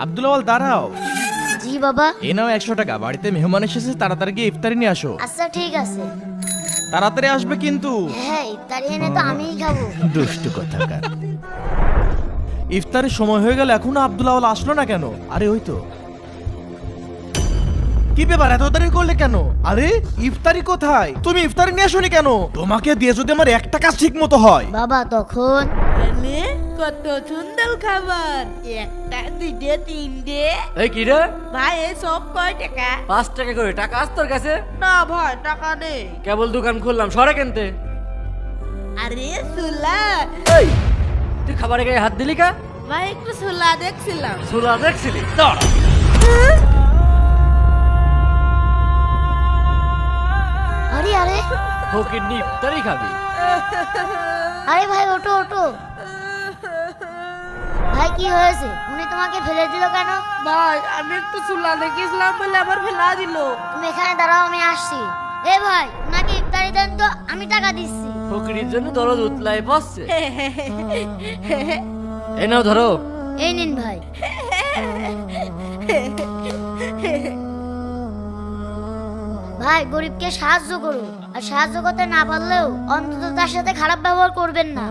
আব্দুল আওয়াল দাঁড়াও। জি বাবা। এ নাও 100 টাকা, বাড়িতে মেহমান এসেছে, তাড়াতাড়ি গিয়ে ইফতারি নিয়ে আসো। আচ্ছা ঠিক আছে। তাড়াতাড়ি আসবে কিন্তু। হ্যাঁ ইফতারি এনে তো আমিই খাবো। দুষ্টু কোথাকার। ইফতারের সময় হয়ে গেল, এখনো আব্দুল আওয়াল আসলো না কেন? আরে ওই তো। কি ব্যাপার, এত দেরি করলে কেন? আরে ইফতারি কোথায়? তুমি ইফতারি নিয়ে আসোনি কেন? তোমাকে দিয়ে যদি আমার একটা কাজ ঠিক মতো হয়। বাবা তখন আরে কত সুন্দর খাবার, একটা দুইটে তিনটে। এই কি রে? ভাই এই সব কয় টাকা? 5 টাকা করে। টাকা আস তোর কাছে? না ভাই টাকা নেই। কেবল দোকান খুললাম, সরে কেনতে? আরে সুলা, এই তুই খাবারে গায়ে হাত দিলি কা? ভাই একটু সুলা দেখছিলাম। সুলা দেখছিলি? দাঁড়া। আরে আরে ফকির নি ইফতারি খাবি? আরে ভাই ওঠো ওঠো। ভাই কি হয়েছে? উনি তোমাকে ফেলে দিল কেন? ভাই আমি একটু সুলা দেখেছিলাম বলে আবার ফেলা দিল। তুমি এখানে দাঁড়াও, আমি আসছি। এ ভাই ওনাকে ইফতারি দেন তো, আমি টাকা দিচ্ছি। ফকিরের জন্য দরদ উতলায় বসছে। এই নাও ধরো। এই নিন ভাই। ভাই গরিবকে সাহায্য করুন, আর সাহায্য করতে না পারলেও অন্তত তার সাথে খারাপ ব্যবহার করবেন না।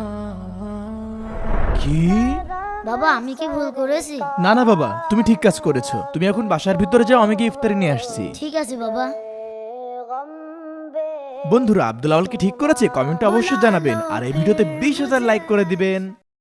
কি? বাবা আমি কি ভুল করেছি? না না বাবা, তুমি ঠিক কাজ করেছো। তুমি এখন বাসার ভিতরে যাও, আমি গিয়ে ইফতারি নিয়ে আসছি। ঠিক আছে বাবা। বন্ধুরা, আব্দুল আওয়াল কি ঠিক করেছে? কমেন্টে অবশ্যই জানাবেন, আর এই ভিডিওতে 20,000 লাইক করে দিবেন।